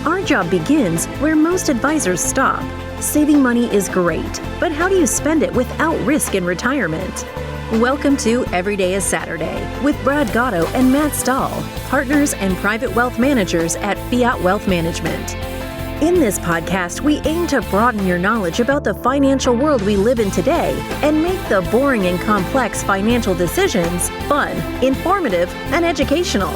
Our job begins where most advisors stop. Saving money is great, but how do you spend it without risk in retirement? Welcome to Every Day is Saturday with Brad Gotto and Matt Stahl, partners and private wealth managers at Fiat Wealth Management. In this podcast, we aim to broaden your knowledge about the financial world we live in today and make the boring and complex financial decisions fun, informative, and educational.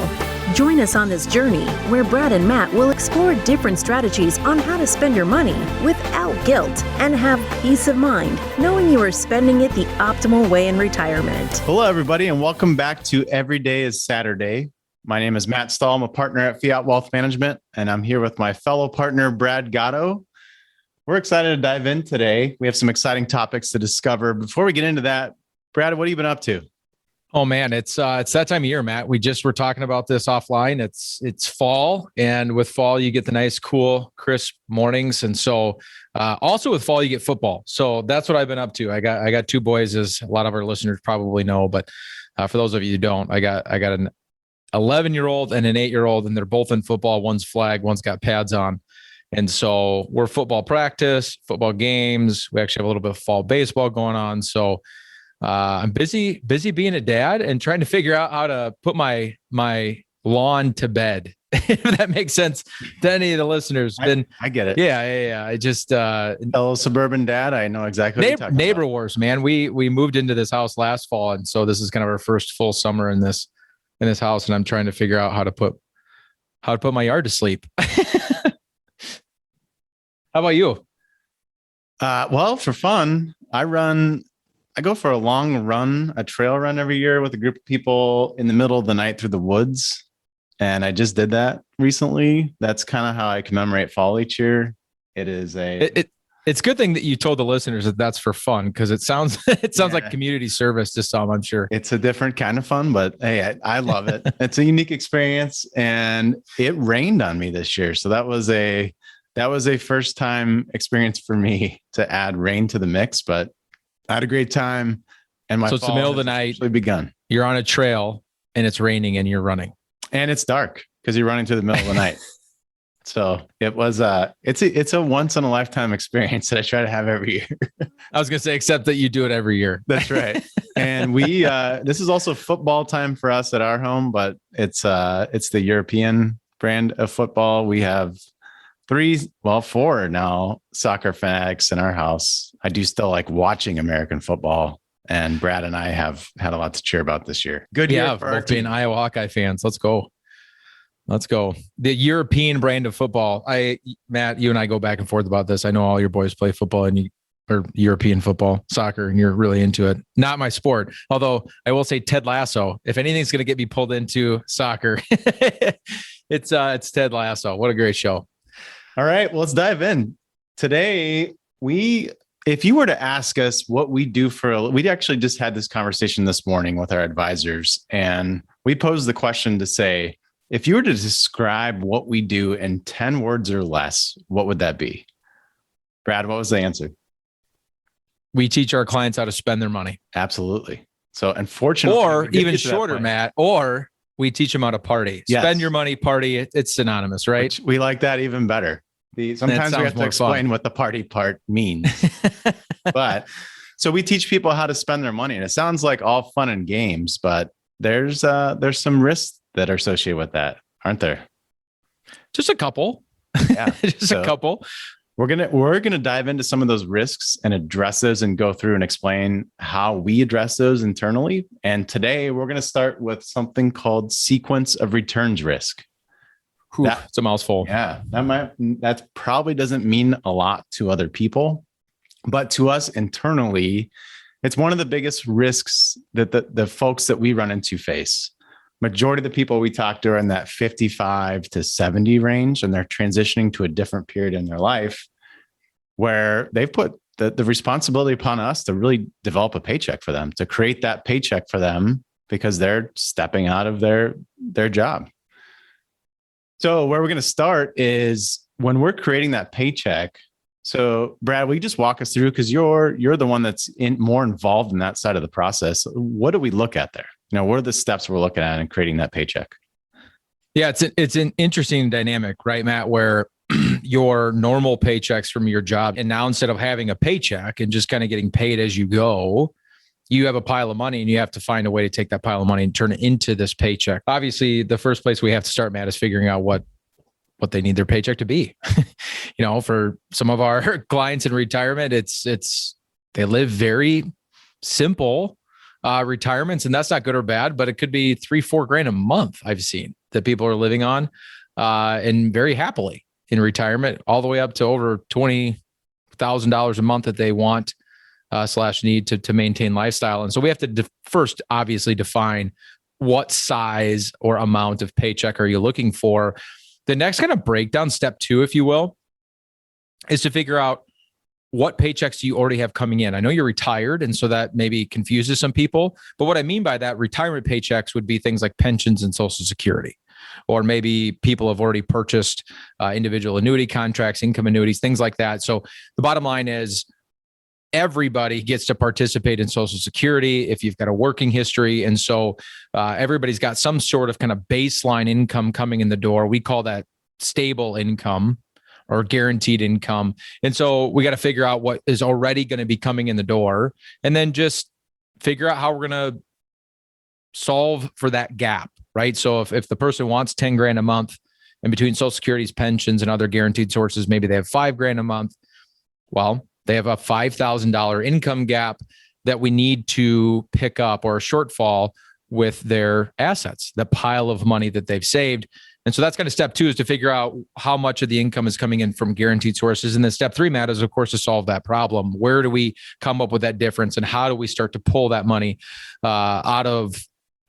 Join us on this journey where Brad and Matt will explore different strategies on how to spend your money without guilt and have peace of mind knowing you are spending it the optimal way in retirement. Hello, everybody, and welcome back to Every Day is Saturday. My name is Matt Stahl. I'm a partner at Fiat Wealth Management, and I'm here with my fellow partner, Brad Gotto. We're excited to dive in today. We have some exciting topics to discover. Before we get into that, Brad, what have you been up to? Oh man, it's that time of year, Matt. We just were talking about this offline. It's fall, and with fall you get the nice, cool, crisp mornings, and so also with fall you get football. So that's what I've been up to. I got two boys, as a lot of our listeners probably know, but for those of you who don't, I got an 11-year-old and an 8-year-old, and they're both in football. One's flag, one's got pads on. And so we're football practice, football games. We actually have a little bit of fall baseball going on. So I'm busy being a dad and trying to figure out how to put my lawn to bed. If that makes sense to any of the listeners. I get it. Yeah. I just fellow suburban dad. I know exactly what you're talking neighbor about. Wars, man. We moved into this house last fall, and so this is kind of our first full summer in this house, and I'm trying to figure out how to put my yard to sleep. How about you? Well, for fun, I go for a long run, a trail run every year with a group of people in the middle of the night through the woods. And I just did that recently. That's kind of how I commemorate fall each year. It is it's a good thing that you told the listeners that that's for fun, because it sounds like community service to some, I'm sure. It's a different kind of fun, but hey, I love it. It's a unique experience, and it rained on me this year. So that was a first time experience for me to add rain to the mix, but I had a great time. And so it's the middle of the night. Begun. You're on a trail and it's raining and you're running. And it's dark because you're running through the middle of the night. So it was it's a once in a lifetime experience that I try to have every year. I was going to say, except that you do it every year. That's right. And we this is also football time for us at our home, but it's the European brand of football. We have 4 now soccer fanatics in our house. I do still like watching American football, and Brad and I have had a lot to cheer about this year. Good year for our both being Iowa Hawkeye fans. Let's go. The European brand of football. Matt, you and I go back and forth about this. I know all your boys play football or European football, soccer, and you're really into it. Not my sport. Although I will say Ted Lasso, if anything's going to get me pulled into soccer, it's Ted Lasso. What a great show. All right, well, let's dive in. Today, if you were to ask us what we do we actually just had this conversation this morning with our advisors, and we posed the question to say, if you were to describe what we do in 10 words or less, what would that be? Brad, what was the answer? We teach our clients how to spend their money. Absolutely. So unfortunately, or even shorter, Matt, or we teach them how to party. Yes. Spend your money, party. It's synonymous, right? Which we like that even better. Sometimes we have to explain what the party part means. But so we teach people how to spend their money, and it sounds like all fun and games, but there's some risks that are associated with that, aren't there? Just a couple. Yeah. A couple. We're gonna dive into some of those risks and address those and go through and explain how we address those internally. And today we're gonna start with something called sequence of returns risk. It's a mouthful. Yeah, that probably doesn't mean a lot to other people, but to us internally, it's one of the biggest risks that the folks that we run into face. Majority of the people we talk to are in that 55 to 70 range, and they're transitioning to a different period in their life where they've put the responsibility upon us to really develop a paycheck for them, to create that paycheck for them because they're stepping out of their job. So where we're going to start is when we're creating that paycheck. So Brad, will you just walk us through, because you're the one that's more involved in that side of the process. What do we look at there? What are the steps we're looking at in creating that paycheck? Yeah, it's an interesting dynamic, right, Matt, where your normal paychecks from your job, and now instead of having a paycheck and just kind of getting paid as you go, you have a pile of money and you have to find a way to take that pile of money and turn it into this paycheck. Obviously, the first place we have to start, Matt, is figuring out what they need their paycheck to be. For some of our clients in retirement, it's they live very simple retirements, and that's not good or bad, but it could be $3-4 grand a month. I've seen that people are living on and very happily in retirement, all the way up to over $20,000 a month that they want / need to maintain lifestyle. And so we have to first obviously define what size or amount of paycheck are you looking for. The next kind of breakdown, step 2, if you will, is to figure out what paychecks do you already have coming in. I know you're retired, and so that maybe confuses some people. But what I mean by that, retirement paychecks would be things like pensions and Social Security, or maybe people have already purchased individual annuity contracts, income annuities, things like that. So the bottom line is everybody gets to participate in Social Security if you've got a working history. And so everybody's got some sort of kind of baseline income coming in the door. We call that stable income or guaranteed income. And so we got to figure out what is already going to be coming in the door, and then just figure out how we're going to solve for that gap, right? So if the person wants 10 grand a month, and between Social Security's, pensions, and other guaranteed sources, maybe they have 5 grand a month. Well, they have a $5,000 income gap that we need to pick up, or a shortfall with their assets, the pile of money that they've saved. And so that's kind of step 2, is to figure out how much of the income is coming in from guaranteed sources. And then step 3, Matt, is of course to solve that problem. Where do we come up with that difference, and how do we start to pull that money out of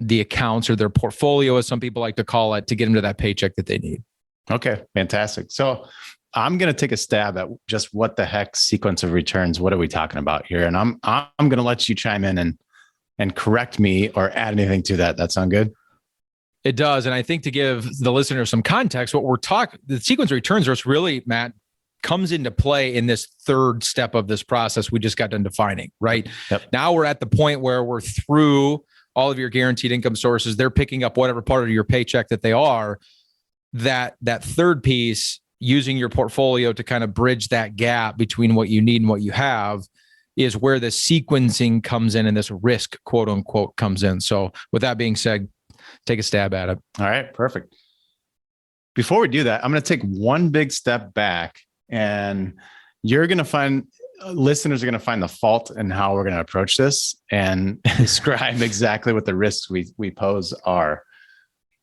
the accounts, or their portfolio, as some people like to call it, to get them to that paycheck that they need? Okay, fantastic. So I'm going to take a stab at just what the heck sequence of returns. What are we talking about here? And I'm going to let you chime in and correct me or add anything to that. That sound good? It does. And I think to give the listener some context, the sequence of returns are really, Matt, comes into play in this third step of this process we just got done defining, right? Yep. Now we're at the point where we're through all of your guaranteed income sources. They're picking up whatever part of your paycheck that they are. That third piece, using your portfolio to kind of bridge that gap between what you need and what you have, is where the sequencing comes in, and this risk, quote unquote, comes in. So with that being said, take a stab at it. All right, perfect. Before we do that, I'm going to take one big step back, and you're going to find listeners are going to find the fault in how we're going to approach this and describe exactly what the risks we pose are.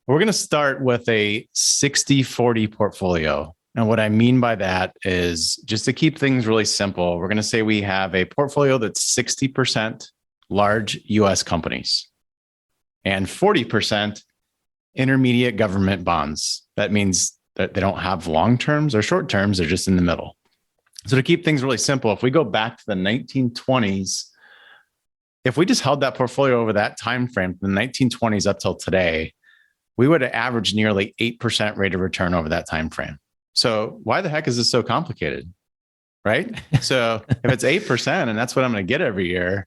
We're going to start with a 60-40 portfolio. And what I mean by that is, just to keep things really simple, we're going to say we have a portfolio that's 60% large US companies and 40% intermediate government bonds. That means that they don't have long terms or short terms, they're just in the middle. So to keep things really simple, if we go back to the 1920s, if we just held that portfolio over that time frame from the 1920s up till today, we would have averaged nearly 8% rate of return over that time frame. So why the heck is this so complicated, right? So if it's 8% and that's what I'm going to get every year,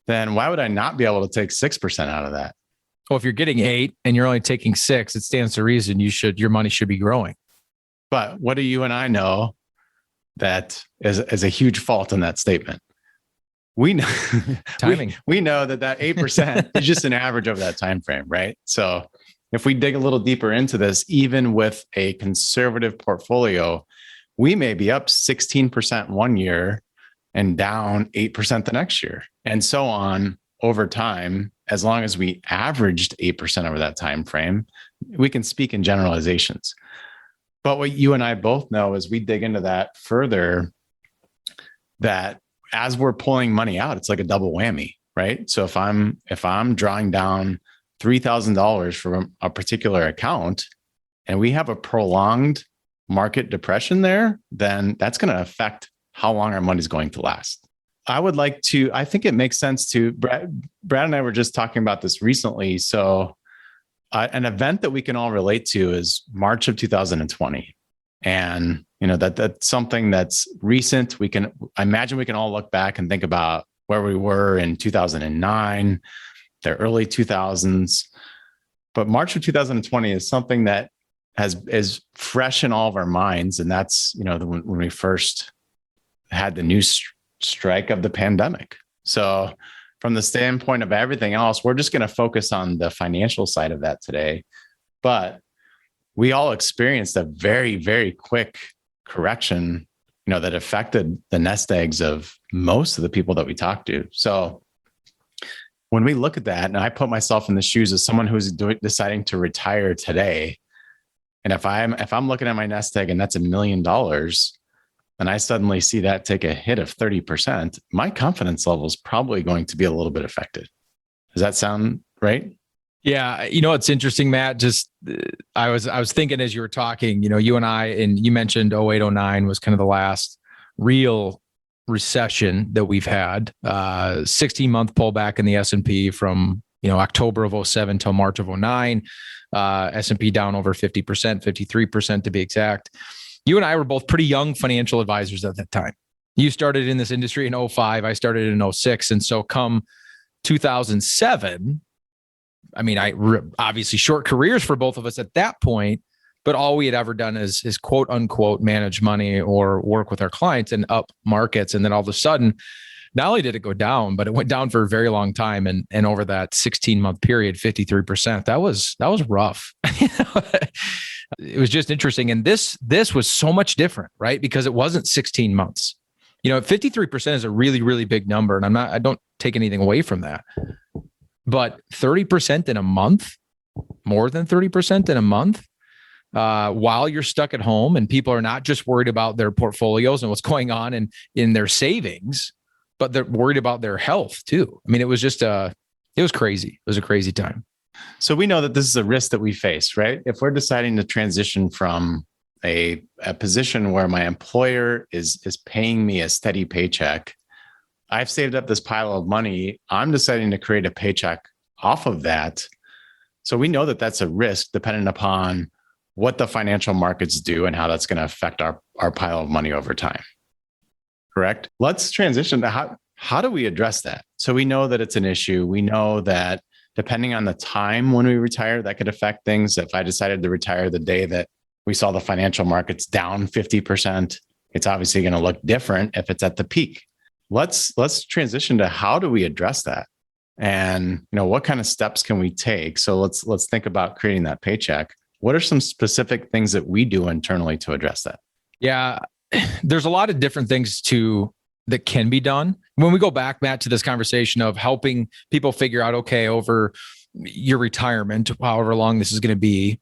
then why would I not be able to take 6% out of that? Well, if you're getting 8 and you're only taking 6, it stands to reason your money should be growing. But what do you and I know that is a huge fault in that statement? We know timing. We know that 8% is just an average over that time frame, right? So if we dig a little deeper into this, even with a conservative portfolio, we may be up 16% one year and down 8% the next year, and so on over time. As long as we averaged 8% over that time frame, we can speak in generalizations. But what you and I both know is we dig into that further, that as we're pulling money out, it's like a double whammy, right? So if I'm drawing down $3,000 from a particular account and we have a prolonged market depression there, then that's going to affect how long our money is going to last. I think it makes sense to, Brad and I were just talking about this recently. So an event that we can all relate to is March of 2020. And that's something that's recent. I imagine we can all look back and think about where we were in 2009, the early 2000s. But March of 2020 is something that is fresh in all of our minds. And that's, when we first had the news strike of the pandemic. So from the standpoint of everything else, we're just going to focus on the financial side of that today. But we all experienced a very, very quick correction, that affected the nest eggs of most of the people that we talked to. So when we look at that, and I put myself in the shoes of someone who's deciding to retire today, and if I'm looking at my nest egg and that's $1 million, and I suddenly see that take a hit of 30%, my confidence level is probably going to be a little bit affected. Does that sound right? Yeah. It's interesting, Matt. Just I was thinking as you were talking, you and I, and you mentioned 0809 was kind of the last real recession that we've had. 16-month pullback in the S&P from October of 07 till March of 09. S&P down over 50%, 53% to be exact. You and I were both pretty young financial advisors at that time. You started in this industry in 05. I started in 06. And so come 2007, obviously short careers for both of us at that point, but all we had ever done is quote unquote manage money or work with our clients and up markets. And then all of a sudden, not only did it go down, but it went down for a very long time. And over that 16-month period, 53%, that was rough. It was just interesting. And this was so much different, right? Because it wasn't 16 months. 53% is a really, really big number. And I don't take anything away from that. But 30% in a month, more than 30% in a month, while you're stuck at home and people are not just worried about their portfolios and what's going on in their savings, but they're worried about their health too. It was just it was crazy. It was a crazy time. So we know that this is a risk that we face, right? If we're deciding to transition from a position where my employer is paying me a steady paycheck, I've saved up this pile of money, I'm deciding to create a paycheck off of that. So we know that that's a risk dependent upon what the financial markets do and how that's going to affect our pile of money over time. Correct? Let's transition to how do we address that? So we know that it's an issue. We know that depending on the time when we retire, that could affect things. If I decided to retire the day that we saw the financial markets down 50%, it's obviously going to look different if it's at the peak. Let's transition to how do we address that? And what kind of steps can we take? So let's think about creating that paycheck. What are some specific things that we do internally to address that? Yeah, there's a lot of different things that can be done. When we go back, Matt, to this conversation of helping people figure out, okay, over your retirement, however long this is going to be,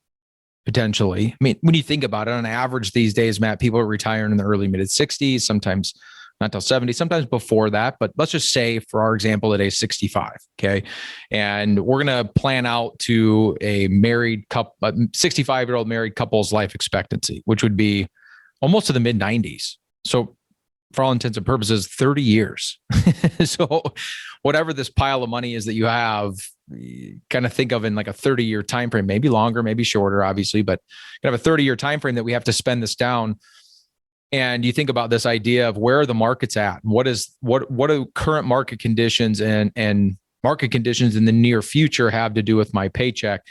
potentially. When you think about it, on average these days, Matt, people are retiring in the early mid 60s, sometimes not till 70, sometimes before that. But let's just say, for our example, at age 65. Okay. And we're going to plan out to a married couple, 65-year-old married couple's life expectancy, which would be almost to the mid 90s. So for all intents and purposes, 30 years. So whatever this pile of money is that you have, you kind of think of in like a 30-year time frame, maybe longer, maybe shorter, obviously, but you have a 30-year time frame that we have to spend this down. And you think about this idea of where the market's at, what do current market conditions and market conditions in the near future have to do with my paycheck?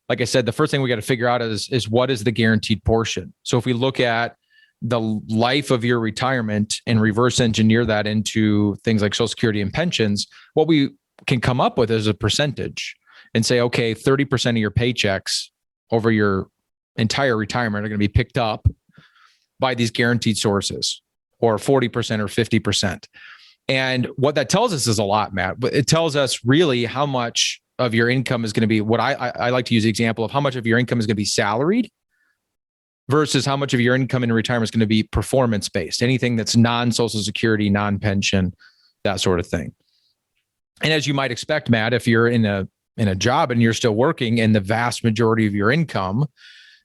Like I said, the first thing we got to figure out is what is the guaranteed portion. So if we look at the life of your retirement and reverse engineer that into things like Social Security and pensions, what we can come up with is a percentage and say, okay, 30% of your paychecks over your entire retirement are going to be picked up by these guaranteed sources, or 40% or 50%. And what that tells us is a lot, Matt. But it tells us really how much of your income is going to be, what I like to use the example of how much of your income is going to be salaried versus how much of your income in retirement is going to be performance-based, anything that's non-Social Security, non-pension, that sort of thing. And as you might expect, Matt, if you're in a job and you're still working and the vast majority of your income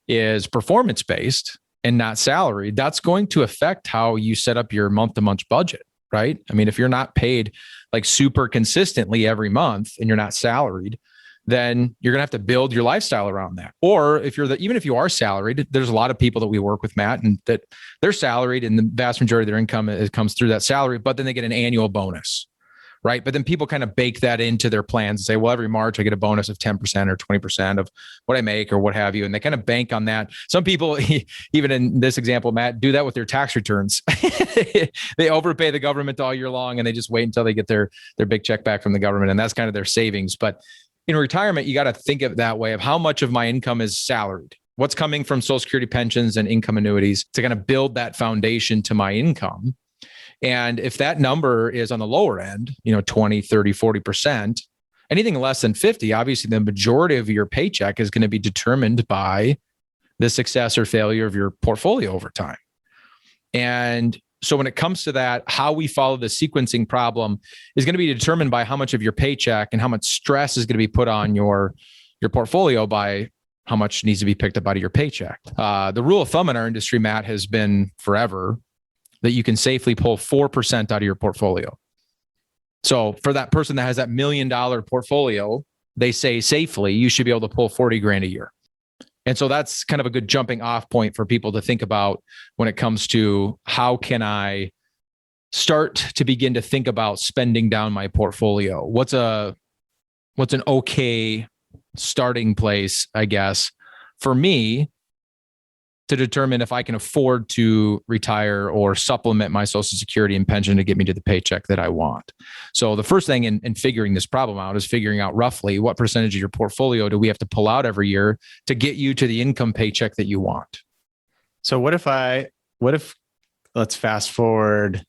is performance-based and not salaried, that's going to affect how you set up your month-to-month budget, right? If you're not paid like super consistently every month and you're not salaried, then you're going to have to build your lifestyle around that. Or even if you are salaried, there's a lot of people that we work with, Matt, and that they're salaried and the vast majority of their income comes through that salary, but then they get an annual bonus, right? But then people kind of bake that into their plans and say, well, every March I get a bonus of 10% or 20% of what I make or what have you. And they kind of bank on that. Some people, even in this example, Matt, do that with their tax returns. They overpay the government all year long and they just wait until they get their big check back from the government. And that's kind of their savings. But in retirement, you got to think of it that way of how much of my income is salaried. What's coming from Social Security pensions and income annuities to kind of build that foundation to my income. And if that number is on the lower end, 20, 30, 40%, anything less than 50, obviously the majority of your paycheck is going to be determined by the success or failure of your portfolio over time. And so when it comes to that, how we follow the sequencing problem is going to be determined by how much of your paycheck and how much stress is going to be put on your portfolio by how much needs to be picked up out of your paycheck. The rule of thumb in our industry, Matt, has been forever that you can safely pull 4% out of your portfolio. So for that person that has that $1 million portfolio, they say safely, you should be able to pull 40 grand a year. And so that's kind of a good jumping off point for people to think about when it comes to how can I start to begin to think about spending down my portfolio? What's an okay starting place, I guess, for me to determine if I can afford to retire or supplement my Social Security and pension to get me to the paycheck that I want. So the first thing in figuring this problem out is figuring out roughly what percentage of your portfolio do we have to pull out every year to get you to the income paycheck that you want. So what if let's fast forward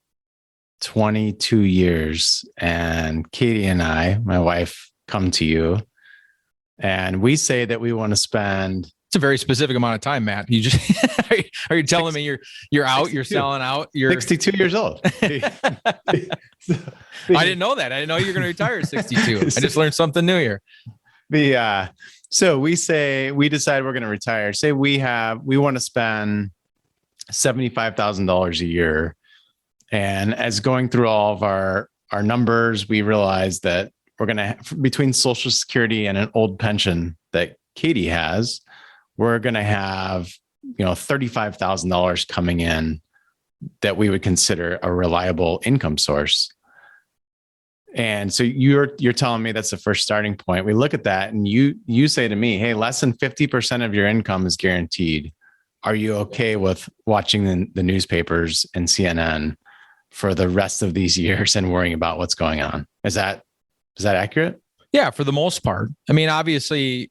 22 years and Katie and I, my wife, come to you and we say that we want to spend. It's a very specific amount of time, Matt. You just are you telling me you're out, 62. You're selling out, you're 62 years old. I didn't know that. I didn't know you're going to retire at 62. I just learned something new here. So we decide we're going to retire. Say we want to spend $75,000 a year. And as going through all of our numbers, we realize that we're going to, between Social Security and an old pension that Katie has, we're going to have, $35,000 coming in that we would consider a reliable income source. And so you're telling me that's the first starting point. We look at that and you say to me, hey, less than 50% of your income is guaranteed. Are you okay with watching the newspapers and CNN for the rest of these years and worrying about what's going on? Is that accurate? Yeah, for the most part. I mean, obviously,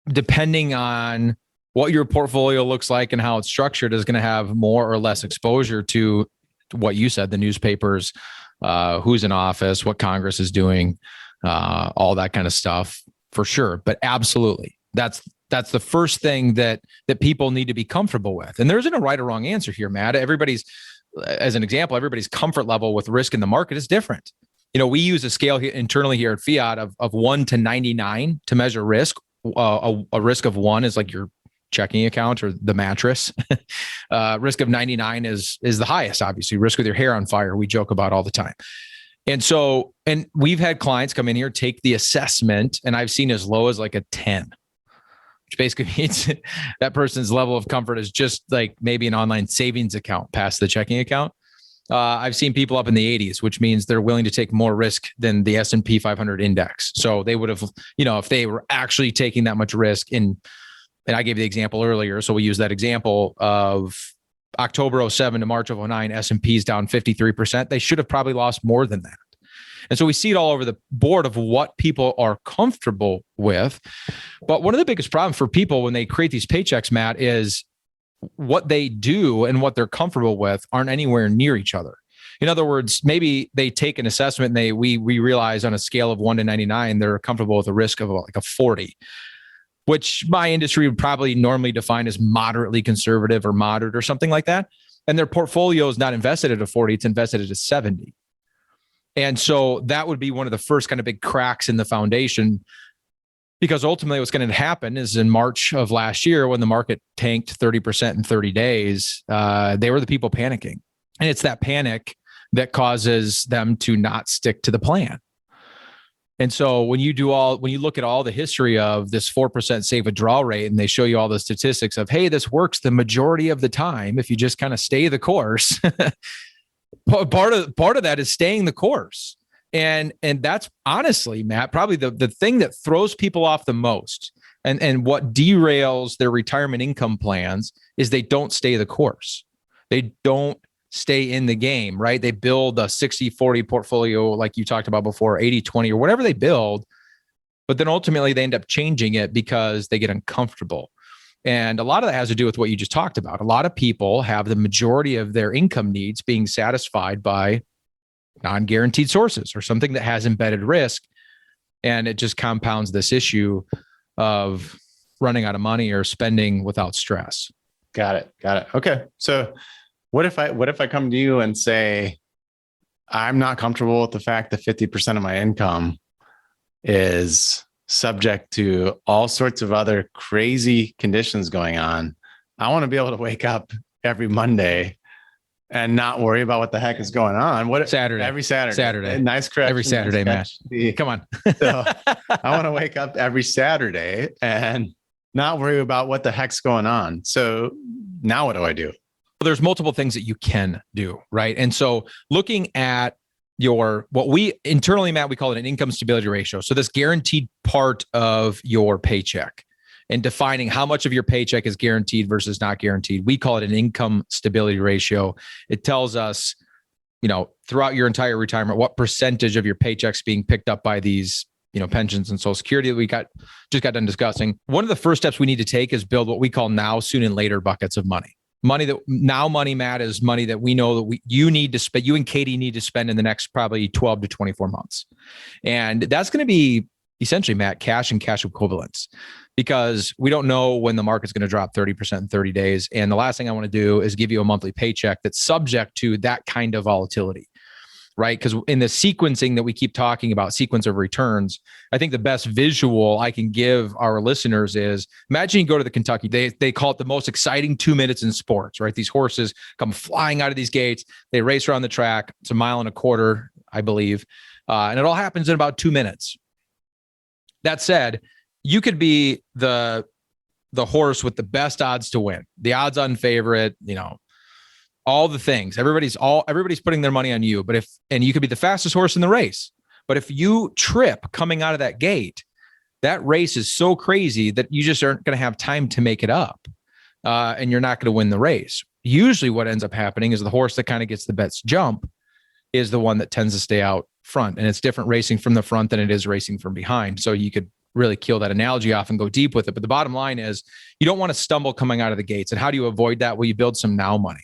depending on what your portfolio looks like and how it's structured is going to have more or less exposure to what you said, the newspapers, who's in office, what Congress is doing, all that kind of stuff for sure. But absolutely, that's the first thing that people need to be comfortable with. And there isn't a right or wrong answer here, Matt. As an example, everybody's comfort level with risk in the market is different. We use a scale internally here at Fiat of 1 to 99 to measure risk. A risk of 1 is like your checking account or the mattress. Risk of 99 is the highest, obviously. Risk with your hair on fire, we joke about all the time. And we've had clients come in here, take the assessment, and I've seen as low as like a 10, which basically means that person's level of comfort is just like maybe an online savings account past the checking account. I've seen people up in the 80s, which means they're willing to take more risk than the S&P 500 index. So they would have, if they were actually taking that much risk and I gave the example earlier, so we use that example of October 07 to March of 09, S&P's down 53%. They should have probably lost more than that. And so we see it all over the board of what people are comfortable with. But one of the biggest problems for people when they create these paychecks, Matt, is what they do and what they're comfortable with aren't anywhere near each other. In other words, maybe they take an assessment and we realize on a scale of 1 to 99, they're comfortable with a risk of like a 40, which my industry would probably normally define as moderately conservative or moderate or something like that. And their portfolio is not invested at a 40, it's invested at a 70. And so that would be one of the first kind of big cracks in the foundation, because ultimately what's going to happen is in March of last year, when the market tanked 30% in 30 days, they were the people panicking. And it's that panic that causes them to not stick to the plan. And so when you look at all the history of this 4% safe withdrawal rate, and they show you all the statistics of, hey, this works the majority of the time if you just kind of stay the course. Part of that is staying the course. And that's honestly, Matt, probably the thing that throws people off the most and what derails their retirement income plans is they don't stay the course. They don't stay in the game, right? They build a 60-40 portfolio like you talked about before, 80-20 or whatever they build, but then ultimately they end up changing it because they get uncomfortable. And a lot of that has to do with what you just talked about. A lot of people have the majority of their income needs being satisfied by non-guaranteed sources or something that has embedded risk. And it just compounds this issue of running out of money or spending without stress. Got it. Okay. So what if I come to you and say, I'm not comfortable with the fact that 50% of my income is subject to all sorts of other crazy conditions going on. I want to be able to wake up every Monday and not worry about what the heck is going on. Every Saturday. Nice correction. Every Saturday, Matt. Come on. So I want to wake up every Saturday and not worry about what the heck's going on. So now what do I do? There's multiple things that you can do, right? And so looking at what we internally, Matt, we call it an income stability ratio. So this guaranteed part of your paycheck and defining how much of your paycheck is guaranteed versus not guaranteed. We call it an income stability ratio. It tells us, throughout your entire retirement, what percentage of your paycheck's being picked up by these, pensions and Social Security that we just got done discussing. One of the first steps we need to take is build what we call now, soon, and later buckets of money. Money, Matt, is money that we know that you need to spend, you and Katie need to spend in the next probably 12 to 24 months. And that's going to be essentially, Matt, cash and cash equivalents, because we don't know when the market's going to drop 30% in 30 days. And the last thing I want to do is give you a monthly paycheck that's subject to that kind of volatility, right? Because in the sequencing that we keep talking about, sequence of returns, I think the best visual I can give our listeners is imagine you go to the Kentucky, they call it the most exciting 2 minutes in sports, right? These horses come flying out of these gates. They race around the track. It's 1.25 miles, I believe. And it all happens in about 2 minutes. That said, you could be the horse with the best odds to win, the odds-on favorite, all the things. Everybody's putting their money on you. And you could be the fastest horse in the race. But if you trip coming out of that gate, that race is so crazy that you just aren't going to have time to make it up, and you're not going to win the race. Usually, what ends up happening is the horse that kind of gets the best jump is the one that tends to stay out front. And it's different racing from the front than it is racing from behind. So you could really kill that analogy off and go deep with it. But the bottom line is you don't want to stumble coming out of the gates. And how do you avoid that? Well, you build some now money.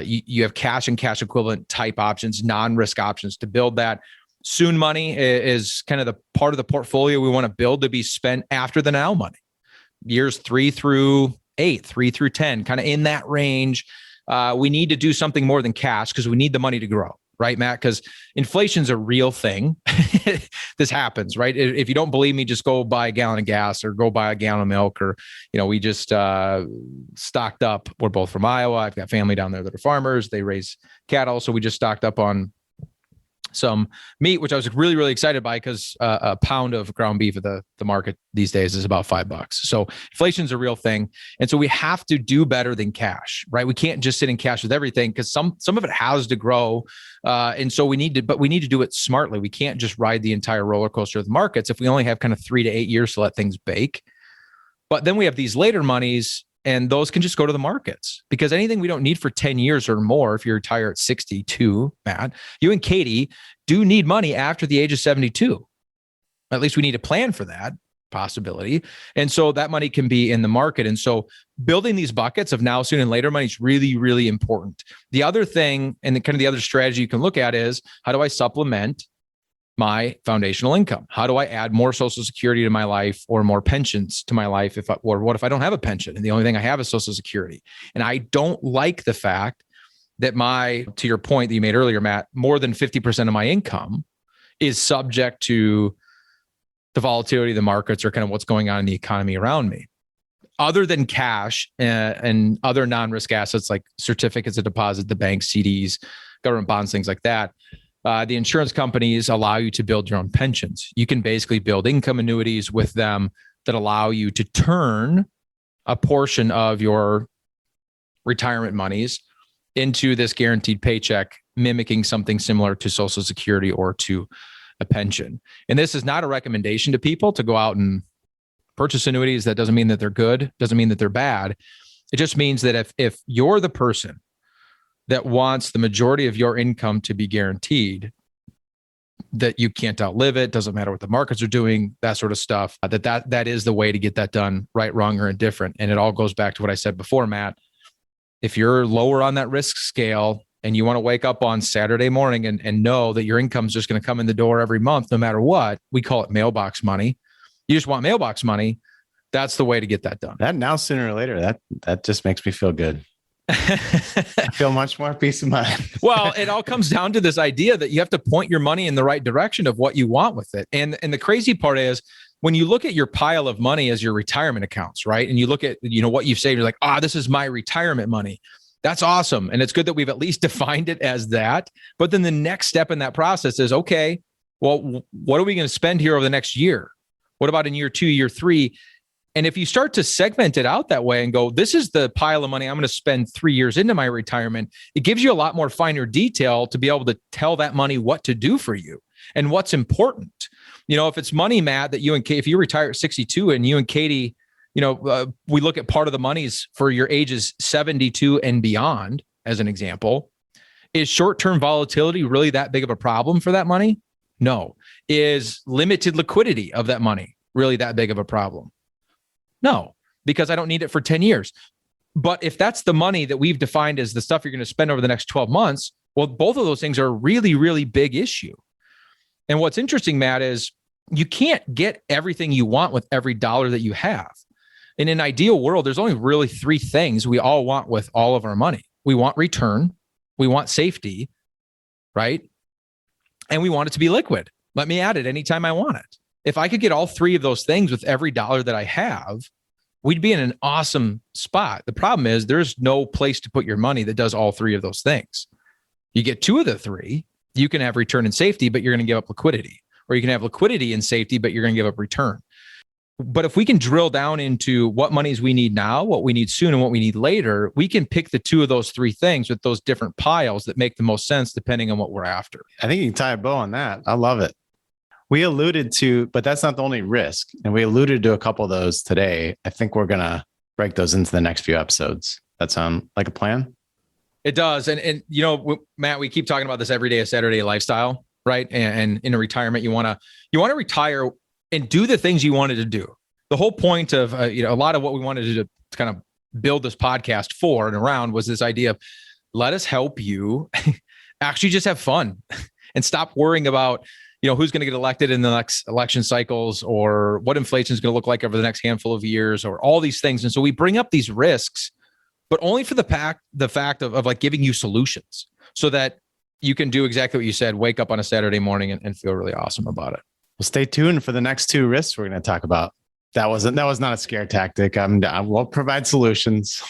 You have cash and cash equivalent type options, non-risk options to build that. Soon money is kind of the part of the portfolio we want to build to be spent after the now money. Years 3 through 8, 3 through 10, kind of in that range. We need to do something more than cash because we need the money to grow. Right, Matt? Because inflation's a real thing. This happens, right? If you don't believe me, just go buy a gallon of gas or go buy a gallon of milk, or, we just stocked up. We're both from Iowa. I've got family down there that are farmers. They raise cattle. So we just stocked up on some meat, which I was really, really excited by because a pound of ground beef at the market these days is about $5. So inflation's a real thing. And so we have to do better than cash, right? We can't just sit in cash with everything because some of it has to grow. And so we need to do it smartly. We can't just ride the entire roller coaster of the markets if we only have kind of 3 to 8 years to let things bake. But then we have these later monies, and those can just go to the markets because anything we don't need for 10 years or more, if you retire at 62, Matt, you and Katie do need money after the age of 72. At least we need to plan for that possibility. And so that money can be in the market. And so building these buckets of now, soon, and later money is really, really important. The other thing, and the other strategy you can look at is, how do I supplement my foundational income? How do I add more Social Security to my life or more pensions to my life? Or what if I don't have a pension and the only thing I have is Social Security? And I don't like the fact that to your point that you made earlier, Matt, more than 50% of my income is subject to the volatility of the markets or kind of what's going on in the economy around me. Other than cash and other non-risk assets like certificates of deposit, the bank, CDs, government bonds, things like that, the insurance companies allow you to build your own pensions. You can basically build income annuities with them that allow you to turn a portion of your retirement monies into this guaranteed paycheck, mimicking something similar to Social Security or to a pension. And this is not a recommendation to people to go out and purchase annuities. That doesn't mean that they're good, doesn't mean that they're bad. It just means that if you're the person that wants the majority of your income to be guaranteed, that you can't outlive it, doesn't matter what the markets are doing, that sort of stuff, that is the way to get that done, right, wrong, or indifferent. And it all goes back to what I said before, Matt. If you're lower on that risk scale and you want to wake up on Saturday morning and know that your income is just going to come in the door every month, no matter what, we call it mailbox money. You just want mailbox money. That's the way to get that done. That now, sooner or later, that just makes me feel good. I feel much more peace of mind. Well, it all comes down to this idea that you have to point your money in the right direction of what you want with it. And the crazy part is when you look at your pile of money as your retirement accounts, right? And you look at, what you've saved, you're like, this is my retirement money. That's awesome. And it's good that we've at least defined it as that. But then the next step in that process is, okay, well, what are we going to spend here over the next year? What about in year 2, year 3? And if you start to segment it out that way and go, this is the pile of money I'm going to spend 3 years into my retirement, it gives you a lot more finer detail to be able to tell that money what to do for you and what's important. If it's money, Matt, that if you retire at 62 and you and Katie, we look at part of the monies for your ages 72 and beyond, as an example, is short-term volatility really that big of a problem for that money? No. Is limited liquidity of that money really that big of a problem? No, because I don't need it for 10 years. But if that's the money that we've defined as the stuff you're going to spend over the next 12 months, well, both of those things are a really, really big issue. And what's interesting, Matt, is you can't get everything you want with every dollar that you have. In an ideal world, there's only really 3 things we all want with all of our money. We want return, we want safety, right? And we want it to be liquid. Let me add it anytime I want it. If I could get all 3 of those things with every dollar that I have, we'd be in an awesome spot. The problem is there's no place to put your money that does all 3 of those things. You get 2 of the 3, you can have return and safety, but you're going to give up liquidity. Or you can have liquidity and safety, but you're going to give up return. But if we can drill down into what monies we need now, what we need soon, and what we need later, we can pick the 2 of those 3 things with those different piles that make the most sense depending on what we're after. I think you can tie a bow on that. I love it. We alluded to, but that's not the only risk. And we alluded to a couple of those today. I think we're going to break those into the next few episodes. That sound like a plan? It does. And Matt, we keep talking about this every day of Saturday lifestyle, right? And in a retirement, you want to retire and do the things you wanted to do. The whole point of, a lot of what we wanted to kind of build this podcast for and around was this idea of let us help you actually just have fun and stop worrying about, who's going to get elected in the next election cycles or what inflation is going to look like over the next handful of years or all these things. And so we bring up these risks, but only for the fact of like giving you solutions so that you can do exactly what you said, wake up on a Saturday morning and feel really awesome about it. Well, stay tuned for the next 2 risks we're going to talk about. That was not a scare tactic. We'll provide solutions.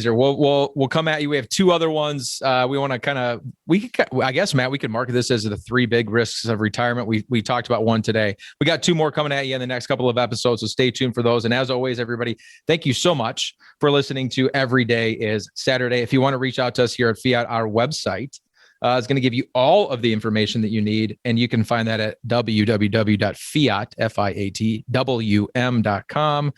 We'll come at you. We have 2 other ones. We want to I guess, Matt, we could market this as the 3 big risks of retirement. We talked about 1 today. We got 2 more coming at you in the next couple of episodes. So stay tuned for those. And as always, everybody, thank you so much for listening to Every Day is Saturday. If you want to reach out to us here at Fiat, our website, it's going to give you all of the information that you need. And you can find that at www.fiatwm.com.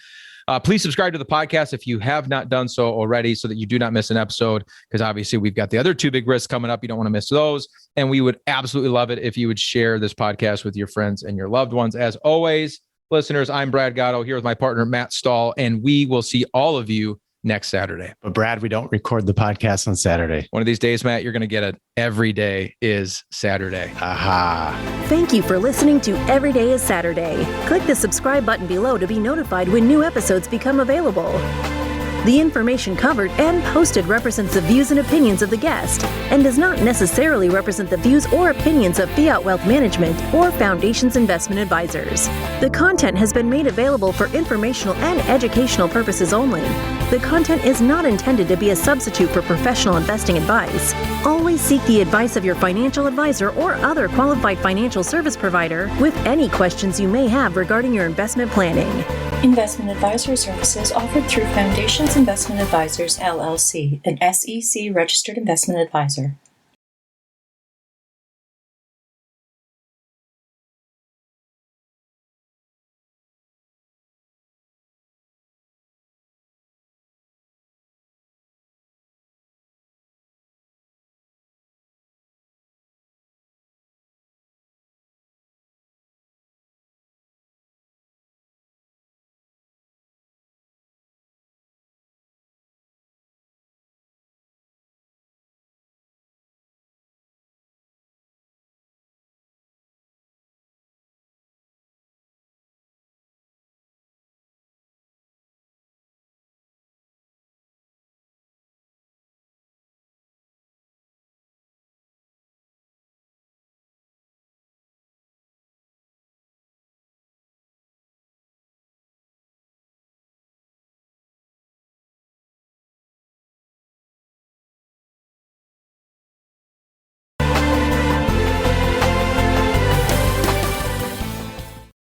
Please subscribe to the podcast if you have not done so already so that you do not miss an episode, because obviously we've got the other 2 big risks coming up. You don't want to miss those. And we would absolutely love it if you would share this podcast with your friends and your loved ones. As always, listeners, I'm Brad Gotto here with my partner, Matt Stahl, and we will see all of you next Saturday. But Brad, we don't record the podcast on Saturday. One of these days, Matt, you're going to get it. Every day is Saturday. Aha. Thank you for listening to Every Day is Saturday. Click the subscribe button below to be notified when new episodes become available. The information covered and posted represents the views and opinions of the guest and does not necessarily represent the views or opinions of Fiat Wealth Management or Foundation's investment advisors. The content has been made available for informational and educational purposes only. The content is not intended to be a substitute for professional investing advice. Always seek the advice of your financial advisor or other qualified financial service provider with any questions you may have regarding your investment planning. Investment advisory services offered through Foundations Investment Advisors, LLC, an SEC registered investment advisor.